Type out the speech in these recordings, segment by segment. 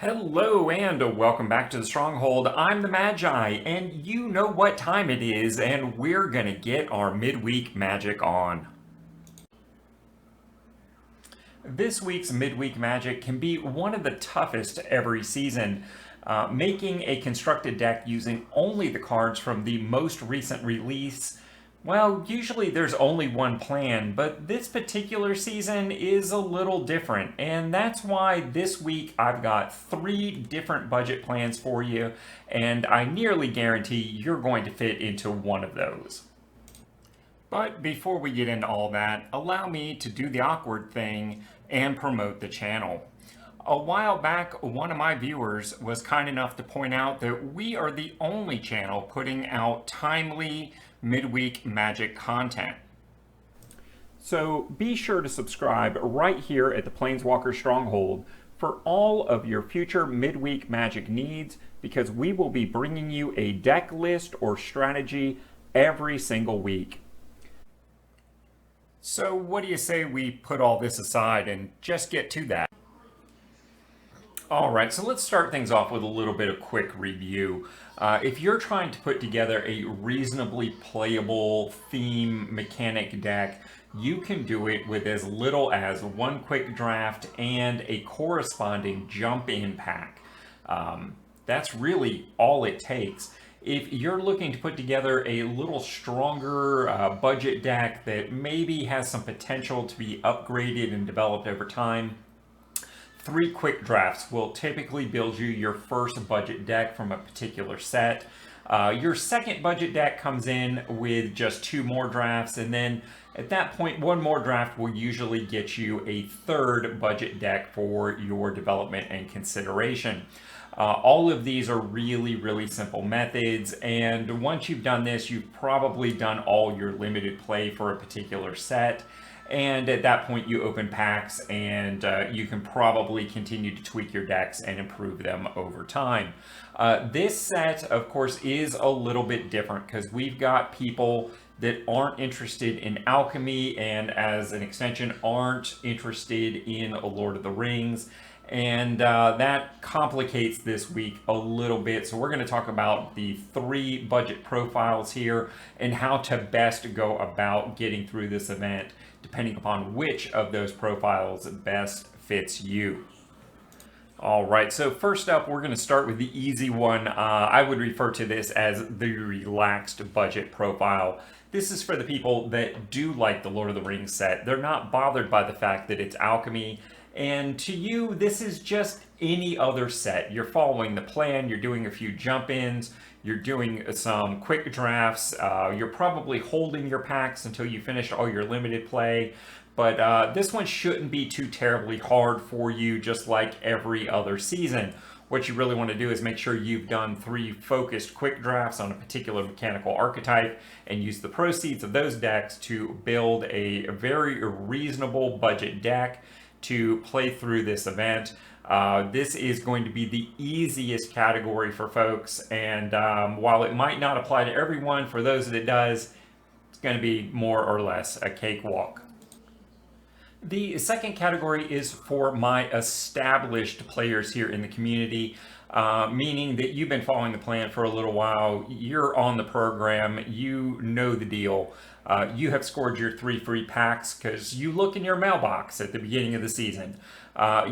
Hello and welcome back to the Stronghold. I'm the Magi, and you know what time it is, and we're gonna get our midweek magic on. This week's midweek magic can be one of the toughest every season. Making a constructed deck using only the cards from the most recent release. Well, usually there's only one plan, but this particular season is a little different, and that's why this week I've got 3 different budget plans for you, and I nearly guarantee you're going to fit into one of those. But before we get into all that, allow me to do the awkward thing and promote the channel. A while back, one of my viewers was kind enough to point out that we are the only channel putting out timely midweek magic content. So be sure to subscribe right here at the Planeswalker Stronghold for all of your future midweek magic needs, because we will be bringing you a deck list or strategy every single week. So what do you say we put all this aside and just get to that? All right, so let's start things off with a little bit of quick review. If you're trying to put together a reasonably playable theme mechanic deck, you can do it with as little as 1 quick draft and a corresponding jump-in pack. That's really all it takes. If you're looking to put together a little stronger budget deck that maybe has some potential to be upgraded and developed over time, 3 quick drafts will typically build you your first budget deck from a particular set. Your second budget deck comes in with just 2 more drafts, and then at that point 1 more draft will usually get you a 3rd budget deck for your development and consideration. All of these are really simple methods, and once you've done this, you've probably done all your limited play for a particular set. And at that point you open packs, and you can probably continue to tweak your decks and improve them over time. This set, of course, is a little bit different because we've got people that aren't interested in alchemy, and as an extension aren't interested in a Lord of the Rings. And that complicates this week a little bit. So we're going to talk about the 3 budget profiles here and how to best go about getting through this event, depending upon which of those profiles best fits you. All right, so first up, we're going to start with the easy one. I would refer to this as the relaxed budget profile. This is for the people that do like the Lord of the Rings set. They're not bothered by the fact that it's alchemy. And to you, this is just any other set. You're following the plan, you're doing a few jump-ins, you're doing some quick drafts, you're probably holding your packs until you finish all your limited play. But this one shouldn't be too terribly hard for you, just like every other season. What you really want to do is make sure you've done 3 focused quick drafts on a particular mechanical archetype and use the proceeds of those decks to build a very reasonable budget deck to play through this event. This is going to be the easiest category for folks, and while it might not apply to everyone, for those that it does, it's going to be more or less a cakewalk. The second category is for my established players here in the community, meaning that you've been following the plan for a little while, you're on the program, you know the deal. You have scored your 3 free packs because you look in your mailbox at the beginning of the season.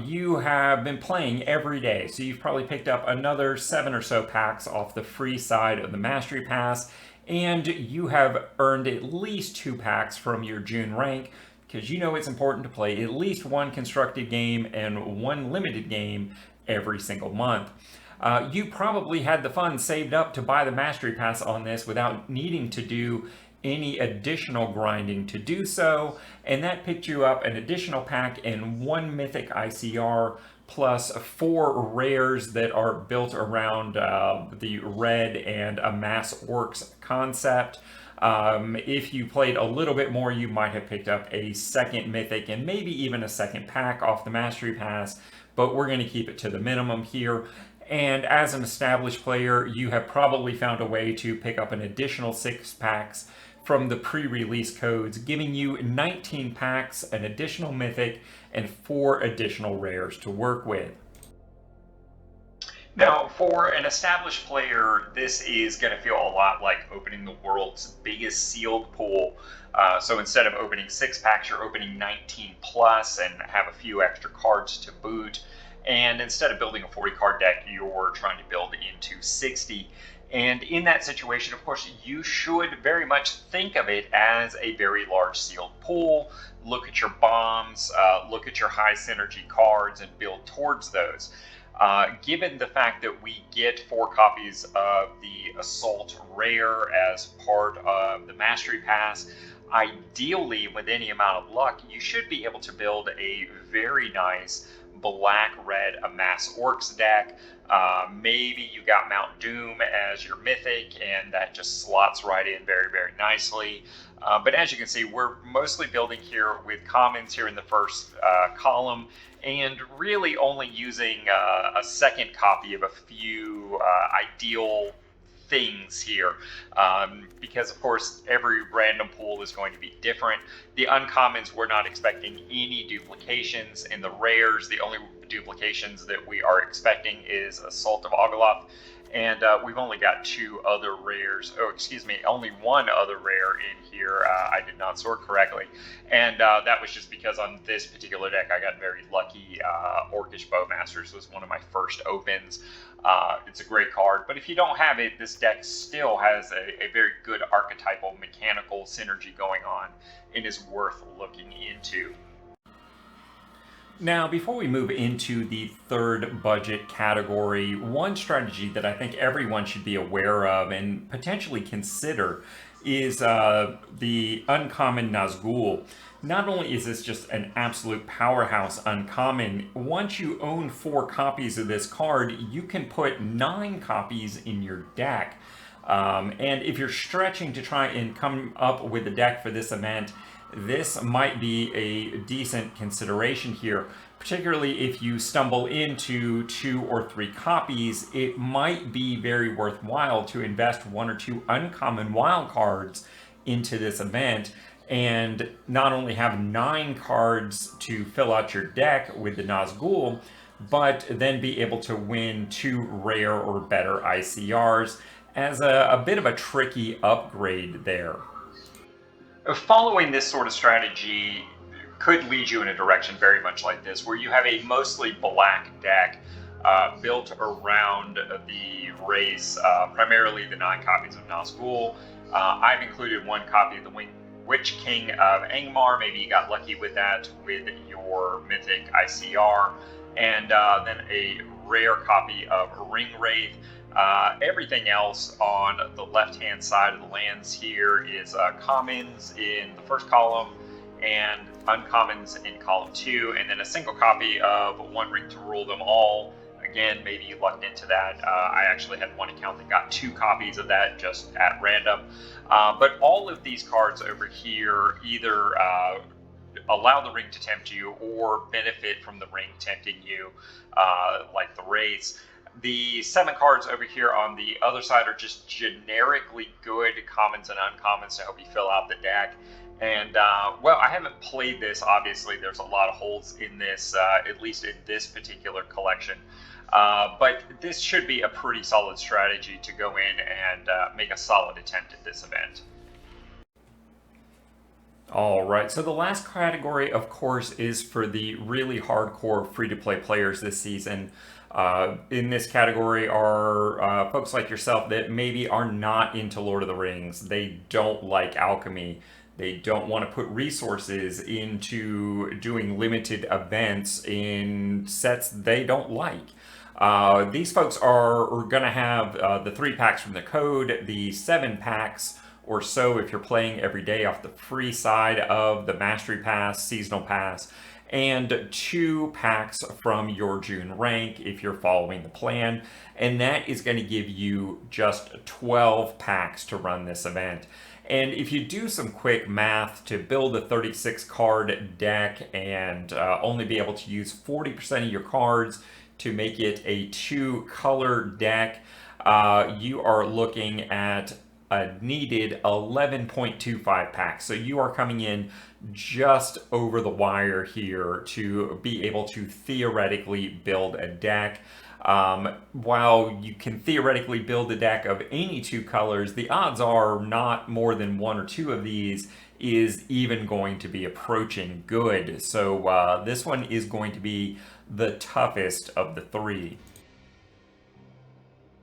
You have been playing every day, so you've probably picked up another 7 or so packs off the free side of the Mastery Pass, and you have earned at least 2 packs from your June rank, because you know it's important to play at least 1 constructed game and 1 limited game every single month. You probably had the funds saved up to buy the Mastery Pass on this without needing to do any additional grinding to do so, and that picked you up an additional pack and 1 mythic ICR plus 4 rares that are built around the red and amass orcs concept. If you played a little bit more, you might have picked up a 2nd mythic and maybe even a 2nd pack off the Mastery Pass, but we're going to keep it to the minimum here. And as an established player, you have probably found a way to pick up an additional 6 packs from the pre-release codes, giving you 19 packs, an additional mythic, and 4 additional rares to work with. Now, for an established player, this is going to feel a lot like opening the world's biggest sealed pool. So instead of opening 6 packs, you're opening 19 plus and have a few extra cards to boot. And instead of building a 40 card deck, you're trying to build into 60. And in that situation, of course, you should very much think of it as a very large sealed pool. Look at your bombs, look at your high synergy cards, and build towards those. Given the fact that we get 4 copies of the Assault Rare as part of the Mastery Pass, ideally, with any amount of luck, you should be able to build a very nice black-red Amass Orcs deck. Maybe you got Mount Doom as your mythic, and that just slots right in very, very nicely. But as you can see, we're mostly building here with commons here in the first column, and really only using a second copy of a few ideal things here, because of course every random pool is going to be different. The uncommons, we're not expecting any duplications. In the rares, the only duplications that we are expecting is Assault of Ogoloth, and we've only got 2 other rares. Oh, excuse me, only 1 other rare in here. I did not sort correctly, and that was just because on this particular deck I got very lucky. Orcish Bowmasters was one of my first opens. It's a great card, but if you don't have it, this deck still has a very good archetypal mechanical synergy going on and is worth looking into. Now, before we move into the third budget category, one strategy that I think everyone should be aware of and potentially consider is the uncommon Nazgul. Not only is this just an absolute powerhouse uncommon, once you own 4 copies of this card, you can put 9 copies in your deck. And if you're stretching to try and come up with a deck for this event, this might be a decent consideration here. Particularly if you stumble into 2 or 3 copies, it might be very worthwhile to invest 1 or 2 uncommon wild cards into this event, and not only have 9 cards to fill out your deck with the Nazgul, but then be able to win 2 rare or better ICRs as a bit of a tricky upgrade there. Following this sort of strategy could lead you in a direction very much like this, where you have a mostly black deck built around the Wraiths, primarily the 9 copies of Nazgul. I've included 1 copy of the Witch King of Angmar. Maybe you got lucky with that with your mythic ICR, and then a rare copy of Ring Wraith. Everything else on the left-hand side of the lands here is commons in the first column and uncommons in column 2, and then a single copy of One Ring to Rule Them All. Again, maybe you lucked into that. I actually had one account that got 2 copies of that just at random. But all of these cards over here either allow the ring to tempt you or benefit from the ring tempting you, like the Wraiths. The 7 cards over here on the other side are just generically good commons and uncommons to help you fill out the deck. And, well, I haven't played this, obviously. There's a lot of holes in this, at least in this particular collection. But this should be a pretty solid strategy to go in and make a solid attempt at this event. All right, so the last category, of course, is for the really hardcore free-to-play players this season. In this category are folks like yourself that maybe are not into Lord of the Rings. They don't like alchemy. They don't want to put resources into doing limited events in sets they don't like. These folks are going to have the 3 packs from the code, the 7 packs or so if you're playing every day off the free side of the Mastery Pass, Seasonal Pass, and 2 packs from your June rank if you're following the plan. And that is going to give you just 12 packs to run this event. And if you do some quick math to build a 36 card deck and only be able to use 40% of your cards to make it a 2 color deck, you are looking at a needed 11.25 packs. So you are coming in just over the wire here to be able to theoretically build a deck. While you can theoretically build a deck of any two colors, the odds are not more than one or two of these is even going to be approaching good. So this one is going to be the toughest of the three.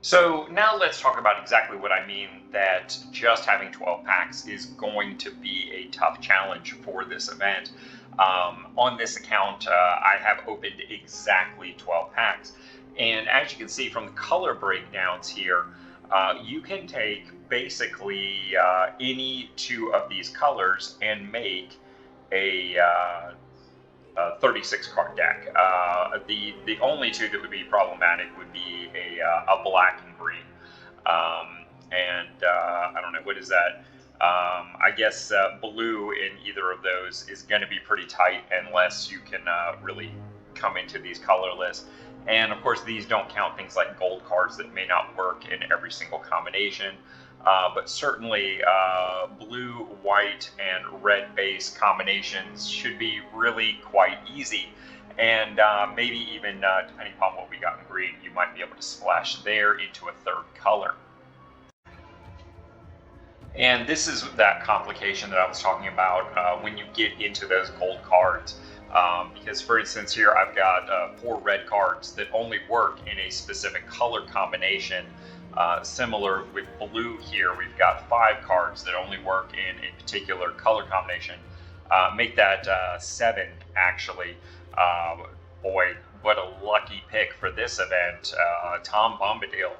So now let's talk about exactly what I mean that just having 12 packs is going to be a tough challenge for this event. On this account, I have opened exactly 12 packs. And as you can see from the color breakdowns here, you can take basically any two of these colors and make a 36 card deck. The only two that would be problematic would be a black and green. I don't know, what is that? I guess blue in either of those is going to be pretty tight unless you can really come into these colorless. And of course, these don't count things like gold cards that may not work in every single combination. But certainly blue, white, and red base combinations should be really quite easy. And maybe even, depending upon what we got in green, you might be able to splash there into a third color. And this is that complication that I was talking about when you get into those gold cards. Because for instance here I've got 4 red cards that only work in a specific color combination. Similar with blue here, we've got 5 cards that only work in a particular color combination. Make that 7 actually. Boy, what a lucky pick for this event. Tom Bombadil.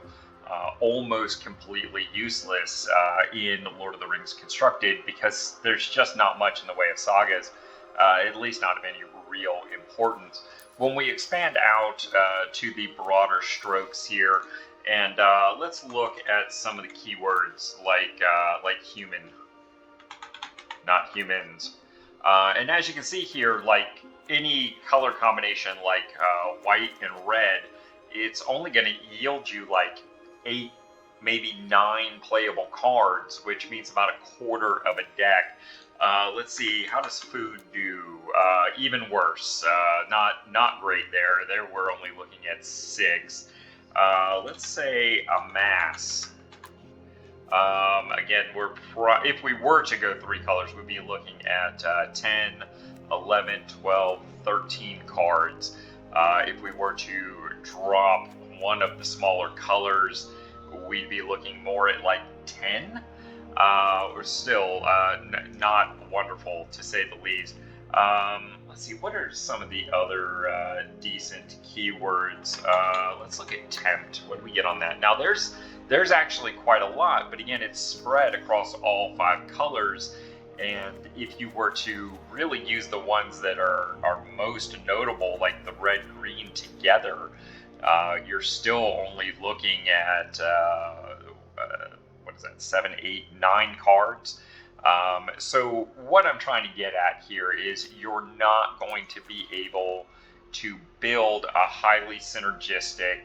Almost completely useless in Lord of the Rings Constructed because there's just not much in the way of sagas, at least not of any real importance. When we expand out to the broader strokes here, and let's look at some of the keywords like human, not humans. And as you can see here, like any color combination like white and red, it's only going to yield you like 8, maybe 9 playable cards, which means about a quarter of a deck. Let's see, how does food do? Even worse. Not great there. There we're only looking at 6. Let's say a mass. Again, if we were to go 3 colors, we'd be looking at 10, 11, 12, 13 cards. If we were to drop one of the smaller colors, we'd be looking more at like 10. Or still not wonderful to say the least. Let's see, what are some of the other decent keywords? Let's look at tempt. What do we get on that? Now there's actually quite a lot, but again, it's spread across all 5 colors. And if you were to really use the ones that are most notable, like the red-green together, you're still only looking at what is that, 7, 8, 9 cards. So what I'm trying to get at here is you're not going to be able to build a highly synergistic,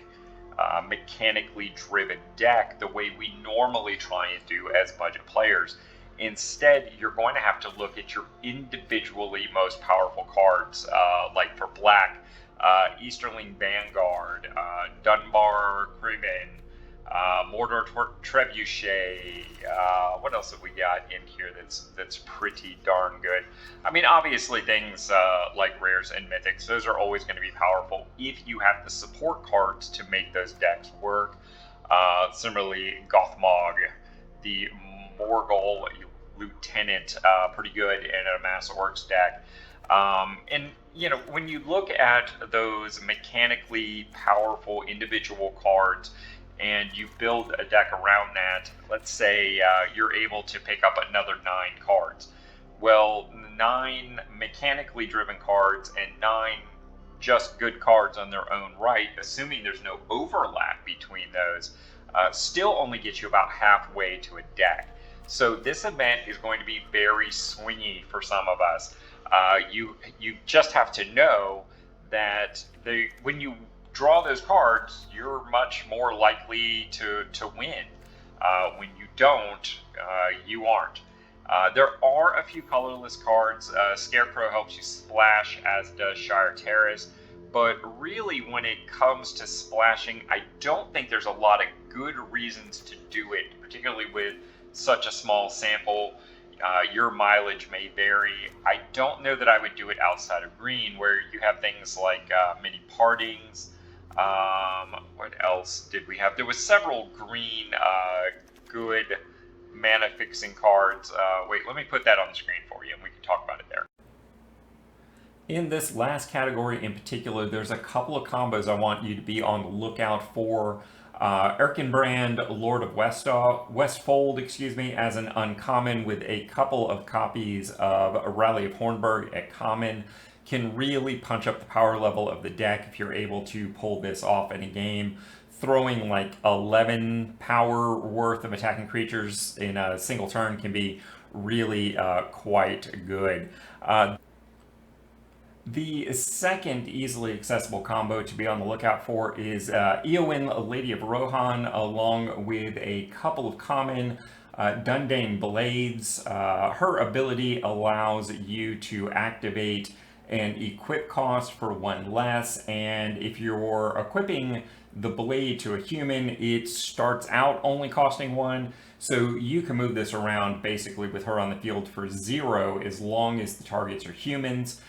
mechanically driven deck the way we normally try and do as budget players. Instead, you're going to have to look at your individually most powerful cards, like for black, Easterling Vanguard, Dunbar Crimen, Mordor Trebuchet. What else have we got in here that's pretty darn good? I mean, obviously things like rares and mythics, those are always going to be powerful if you have the support cards to make those decks work. Similarly, Gothmog, the Morgul Lieutenant, pretty good in a Mass Orcs deck. And you know, when you look at those mechanically powerful individual cards and you build a deck around that, let's say you're able to pick up another 9 cards. Well, 9 mechanically driven cards and 9 just good cards on their own right, assuming there's no overlap between those, still only gets you about halfway to a deck. So this event is going to be very swingy for some of us. You just have to know that when you draw those cards, you're much more likely to win. When you don't, you aren't. There are a few colorless cards. Scarecrow helps you splash, as does Shire Terrace, but really when it comes to splashing, I don't think there's a lot of good reasons to do it, particularly with such a small sample. Your mileage may vary. I don't know that I would do it outside of green, where you have things like mini partings. What else did we have? There was several green good mana fixing cards. Wait, let me put that on the screen for you and we can talk about it there. In this last category in particular, there's a couple of combos I want you to be on the lookout for. Erkenbrand, Lord of Westfold, as an uncommon with a couple of copies of Rally of Hornburg at common can really punch up the power level of the deck if you're able to pull this off in a game. Throwing like 11 power worth of attacking creatures in a single turn can be really quite good. The second easily accessible combo to be on the lookout for is Eowing, Lady of Rohan, along with a couple of common Dundane Blades. Her ability allows you to activate an equip cost for one less, and if you're equipping the blade to a human, it starts out only costing one, so you can move this around basically with her on the field for 0 as long as the targets are humans.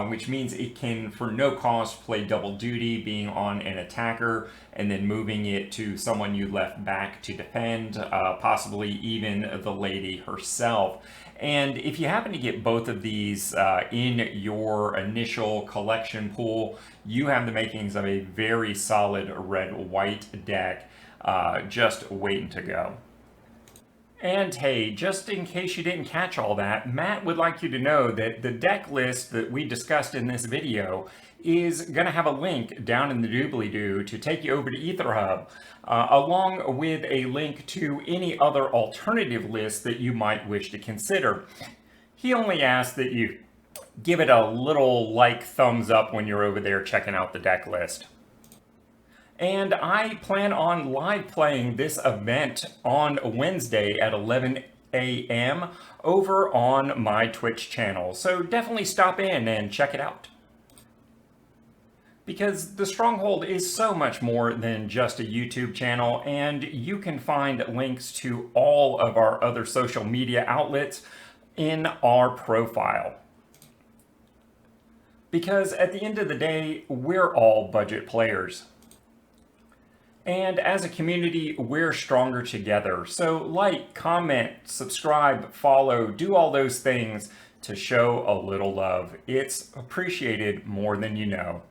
Which means it can, for no cost, play double duty, being on an attacker and then moving it to someone you left back to defend, possibly even the lady herself. And if you happen to get both of these in your initial collection pool, you have the makings of a very solid red-white deck just waiting to go. And hey, just in case you didn't catch all that, Matt would like you to know that the deck list that we discussed in this video is going to have a link down in the doobly-doo to take you over to Aetherhub, along with a link to any other alternative lists that you might wish to consider. He only asks that you give it a little thumbs up when you're over there checking out the deck list. And I plan on live playing this event on Wednesday at 11 a.m. over on my Twitch channel. So definitely stop in and check it out. Because the Stronghold is so much more than just a YouTube channel, and you can find links to all of our other social media outlets in our profile. Because at the end of the day, we're all budget players. And as a community, we're stronger together. So like, comment, subscribe, follow, do all those things to show a little love. It's appreciated more than you know.